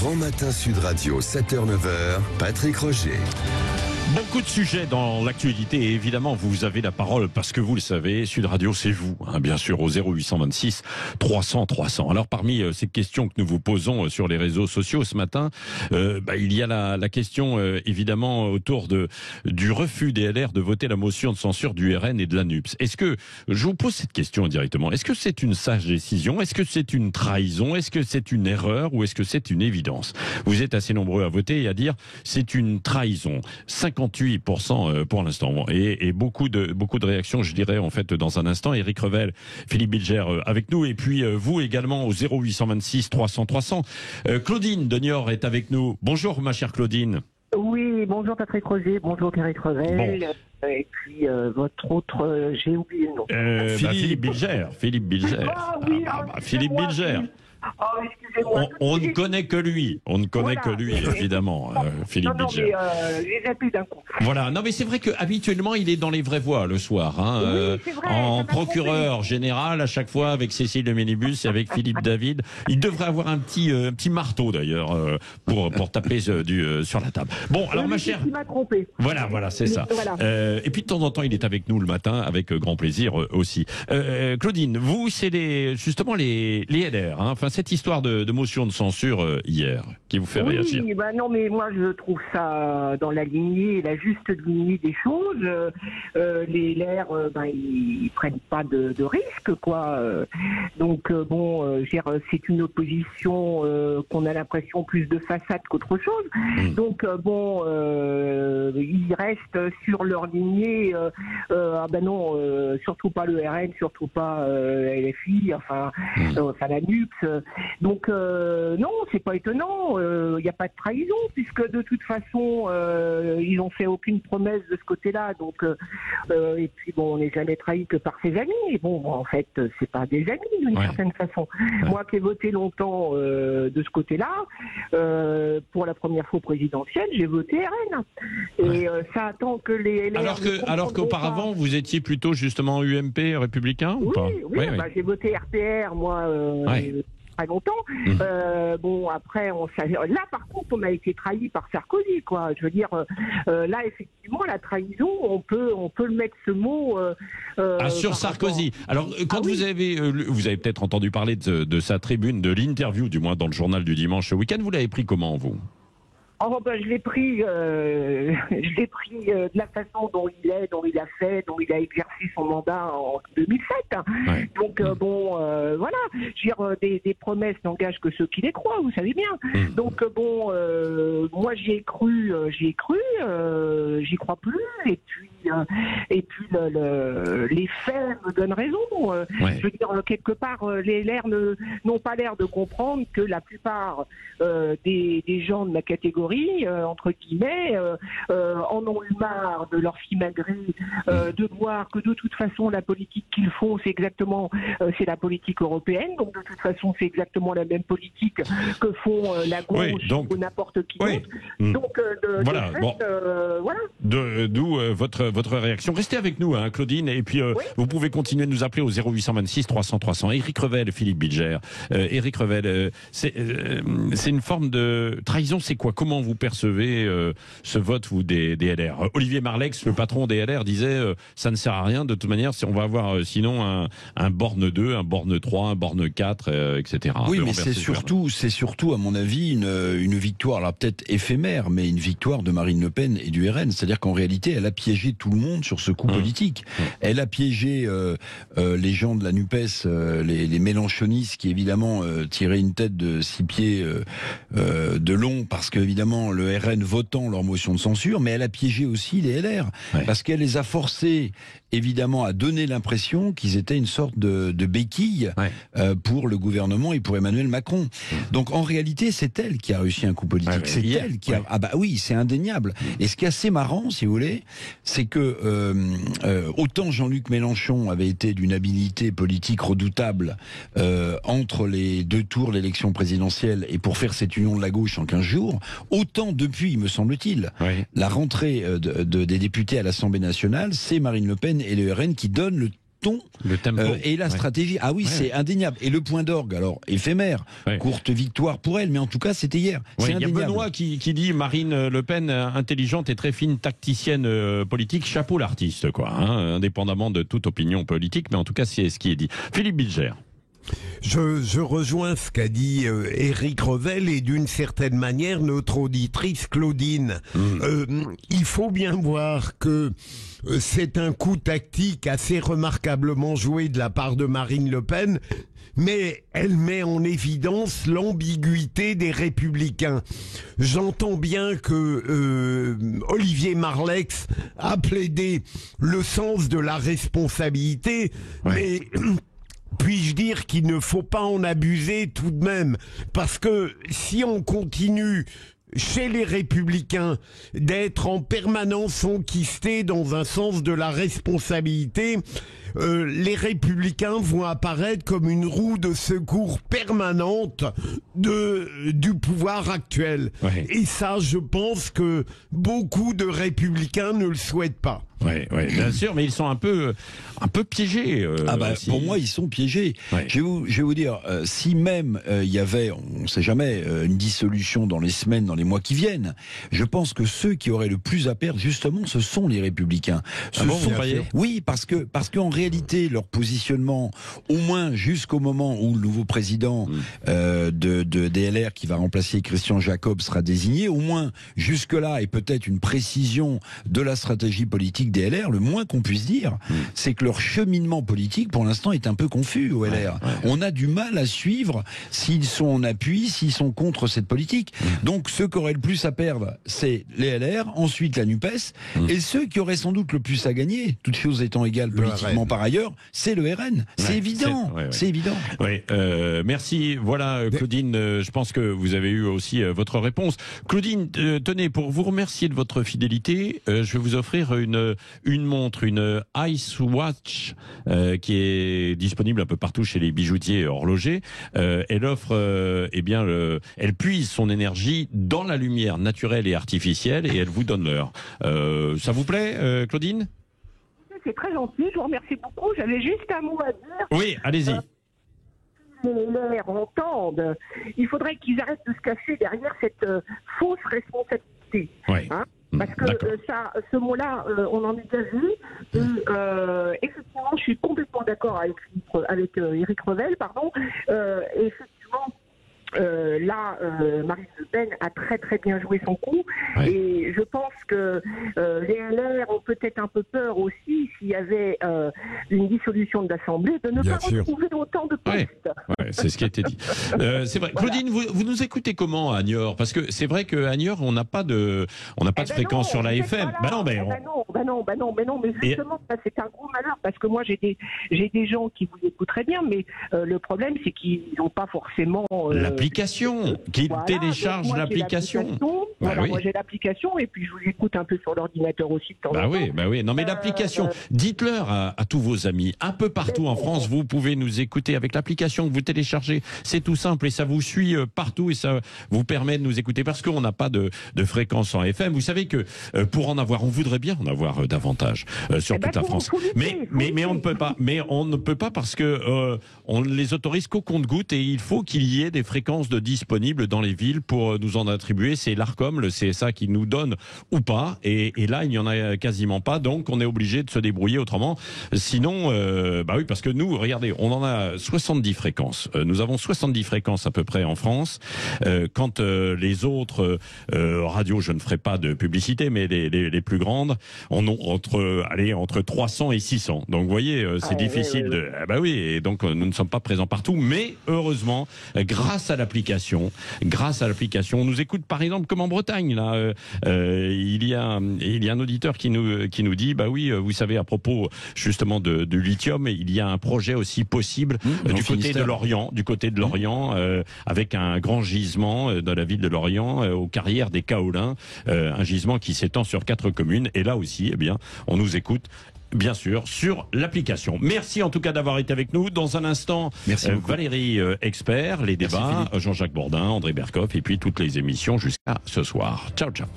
Grand Matin Sud Radio, 7h-9h, Patrick Roger. Beaucoup de sujets dans l'actualité et évidemment vous avez la parole parce que vous le savez, Sud Radio c'est vous, bien sûr au 0826 300 300. Alors parmi ces questions que nous vous posons sur les réseaux sociaux ce matin, il y a la question évidemment autour du refus des LR de voter la motion de censure du RN et de la NUPES. Est-ce que, je vous pose cette question directement, est-ce que c'est une sage décision? Est-ce que c'est une trahison? Est-ce que c'est une erreur? Ou est-ce que c'est une évidence? Vous êtes assez nombreux à voter et à dire c'est une trahison. 58% pour l'instant. Et beaucoup de réactions, je dirais, en fait, dans un instant. Éric Revel, Philippe Bilger avec nous. Et puis, vous également au 0826 300 300. Claudine de Niort est avec nous. Bonjour, ma chère Claudine. Oui, bonjour Patrick Roger, bonjour Éric Revel. Bon. Et puis, votre autre, j'ai oublié le nom. Philippe Bilger. Philippe Bilger. Philippe Bilger. Oh, excusez-moi. On ne connaît que lui. On ne connaît que lui, évidemment, Philippe Bilger. J'ai appelé d'un coup. Voilà. Non, mais c'est vrai qu'habituellement, il est dans les vraies voies le soir. Oui, c'est vrai, en procureur général, à chaque fois, avec Cécile de Ménibus et avec Philippe David. Il devrait avoir un petit marteau, d'ailleurs, pour taper sur la table. Bon, alors, ma chère. Il m'a trompé. Voilà, c'est ça. Voilà. Et puis, de temps en temps, il est avec nous le matin, avec grand plaisir aussi. Claudine, vous, c'est justement les LR, Enfin, cette histoire de motion de censure hier, qui vous fait réagir. Oui, non, mais moi je trouve ça dans la juste lignée des choses. Les LR, ils prennent pas de risques, quoi. Donc c'est une opposition qu'on a l'impression plus de façade qu'autre chose. Donc ils restent sur leur lignée. Surtout pas le RN, surtout pas LFI, enfin la NUPES. Donc non, c'est pas étonnant. Il n'y a pas de trahison puisque de toute façon ils n'ont fait aucune promesse de ce côté-là. Donc et puis on n'est jamais trahi que par ses amis. En fait, c'est pas des amis d'une certaine façon. Moi qui ai voté longtemps de ce côté-là, pour la première fois présidentielle, j'ai voté RN. Et ça attend que les LR alors qu'auparavant vous étiez plutôt justement UMP républicain ou pas? Oui. J'ai voté RPR moi. Très longtemps. Après, là, par contre, on a été trahi par Sarkozy, quoi. Je veux dire, là, effectivement, la trahison, on peut le mettre ce mot. Sur Sarkozy. Alors, quand vous avez peut-être entendu parler de sa tribune, de l'interview, du moins dans le journal du dimanche ce week-end, vous l'avez pris comment, vous? Je l'ai pris de la façon dont il a exercé son mandat en 2007. Donc voilà, je veux dire, des promesses n'engagent que ceux qui les croient, vous savez bien. Donc moi j'y ai cru, j'y crois plus. Et puis les faits me donnent raison. Je veux dire, quelque part, les LR n'ont pas l'air de comprendre que la plupart des gens de ma catégorie, entre guillemets, en ont eu marre de leur simagrée, de voir que de toute façon la politique qu'ils font, c'est la politique européenne. Donc de toute façon, c'est exactement la même politique que font la gauche ou n'importe qui d'autre. Donc d'où votre réaction. Restez avec nous, Claudine, et puis vous pouvez continuer de nous appeler au 0826 300 300. Éric Revel, Philippe Bilger. Éric Revel, c'est une forme de trahison, c'est quoi? Comment vous percevez ce vote, vous, des LR? Olivier Marleix, le patron des LR, disait ça ne sert à rien, de toute manière, on va avoir sinon un borne 2, un borne 3, un borne 4, etc. Oui, mais c'est surtout, à mon avis, une victoire, alors peut-être éphémère, mais une victoire de Marine Le Pen et du RN. C'est-à-dire qu'en réalité, elle a piégé tout le monde sur ce coup politique. Elle a piégé les gens de la NUPES, les mélenchonistes qui, évidemment, tiraient une tête de 6 pieds de long parce que, évidemment, le RN votant leur motion de censure, mais elle a piégé aussi les LR parce qu'elle les a forcés, évidemment, à donner l'impression qu'ils étaient une sorte de béquille pour le gouvernement et pour Emmanuel Macron. Donc, en réalité, c'est elle qui a réussi un coup politique. C'est elle qui a... Ah bah oui, c'est indéniable. Et ce qui est assez marrant, si vous voulez, c'est que autant Jean-Luc Mélenchon avait été d'une habileté politique redoutable entre les deux tours de l'élection présidentielle et pour faire cette union de la gauche en 15 jours, autant depuis, me semble-t-il, la rentrée des députés à l'Assemblée nationale, c'est Marine Le Pen et le RN qui donnent ton le tempo, et la stratégie. Ah oui, c'est indéniable. Et le point d'orgue, alors éphémère, courte victoire pour elle, mais en tout cas c'était hier. C'est il y a Benoît qui dit Marine Le Pen, intelligente et très fine tacticienne politique, chapeau l'artiste, quoi, hein, indépendamment de toute opinion politique, mais en tout cas c'est ce qui est dit. Philippe Bilger. Je rejoins ce qu'a dit Éric Revel et d'une certaine manière notre auditrice Claudine. Il faut bien voir que c'est un coup tactique assez remarquablement joué de la part de Marine Le Pen, mais elle met en évidence l'ambiguïté des Républicains. J'entends bien que Olivier Marleix a plaidé le sens de la responsabilité, mais... Puis-je dire qu'il ne faut pas en abuser tout de même, parce que si on continue chez les Républicains d'être en permanence enquistés dans un sens de la responsabilité, les Républicains vont apparaître comme une roue de secours permanente du pouvoir actuel. Et ça, je pense que beaucoup de Républicains ne le souhaitent pas. Oui, bien sûr, mais ils sont un peu piégés. Pour moi, ils sont piégés. Je vais vous dire, si même il y avait, on ne sait jamais, une dissolution dans les semaines, dans les mois qui viennent, je pense que ceux qui auraient le plus à perdre, justement, ce sont les Républicains. Oui, parce qu'en réalité, leur positionnement, au moins jusqu'au moment où le nouveau président de DLR, qui va remplacer Christian Jacob, sera désigné, au moins jusque-là, et peut-être une précision de la stratégie politique DLR, le moins qu'on puisse dire, c'est que leur cheminement politique, pour l'instant, est un peu confus au LR. On a du mal à suivre s'ils sont en appui, s'ils sont contre cette politique. Donc, ceux qui auraient le plus à perdre, c'est les LR, ensuite la NUPES, et ceux qui auraient sans doute le plus à gagner, toutes choses étant égales politiquement par ailleurs, c'est le RN. C'est évident. C'est évident. Merci. Voilà, Claudine, je pense que vous avez eu aussi votre réponse. Claudine, tenez, pour vous remercier de votre fidélité, je vais vous offrir une montre, une Ice Watch, qui est disponible un peu partout chez les bijoutiers horlogers. Elle offre, elle puise son énergie dans la lumière naturelle et artificielle et elle vous donne l'heure. Ça vous plaît, Claudine ? C'est très gentil, je vous remercie beaucoup. J'avais juste un mot à dire. Oui, allez-y. Les LR entendent, il faudrait qu'ils arrêtent de se cacher derrière cette fausse responsabilité. Parce que ce mot-là, on en est déjà vu. Et effectivement, je suis complètement d'accord avec Éric Revel, pardon. Effectivement, Marine Le Pen a très très bien joué son coup, et je pense que les LR ont peut-être un peu peur aussi, s'il y avait une dissolution de l'Assemblée, de ne pas retrouver autant de postes. C'est ce qui a été dit. C'est vrai. Claudine, vous nous écoutez comment à Niort? Parce que c'est vrai qu'à Niort, on n'a pas de fréquence sur la FM. Mais justement, ça, c'est un gros malheur, parce que moi j'ai des gens qui vous écoutent très bien, mais le problème c'est qu'ils n'ont pas forcément l'application, qui télécharge l'application. Moi j'ai l'application et puis je vous écoute un peu sur l'ordinateur aussi de temps en temps. Non mais l'application, dites-leur à tous vos amis, un peu partout en France, vous pouvez nous écouter avec l'application que vous téléchargez. C'est tout simple et ça vous suit partout et ça vous permet de nous écouter parce qu'on n'a pas de fréquence en FM. Vous savez que pour en avoir, on voudrait bien en avoir davantage sur toute la France. Mais on ne peut pas. Mais on ne peut pas parce que on ne les autorise qu'au compte-gouttes et il faut qu'il y ait des fréquences disponibles dans les villes pour nous en attribuer. C'est l'Arcom, le CSA qui nous donne ou pas. Et là, il n'y en a quasiment pas. Donc, on est obligé de se débrouiller autrement. Sinon, parce que nous, regardez, on en a 70 fréquences. Nous avons 70 fréquences à peu près en France. Quand les autres radios, je ne ferai pas de publicité, mais les plus grandes, on a entre 300 et 600. Donc, vous voyez, c'est difficile de... et donc, nous ne sommes pas présents partout. Mais, heureusement, grâce à l'application, on nous écoute par exemple comme en Bretagne là. Il y a un auditeur qui nous dit vous savez à propos justement de lithium, il y a un projet aussi possible du côté de Lorient, avec un grand gisement dans la ville de Lorient aux carrières des Kaolins, un gisement qui s'étend sur 4 communes et là aussi on nous écoute. Bien sûr, sur l'application. Merci en tout cas d'avoir été avec nous. Dans un instant, Valérie Expert, les débats, Jean-Jacques Bourdin, André Berkoff et puis toutes les émissions jusqu'à ce soir. Ciao, ciao.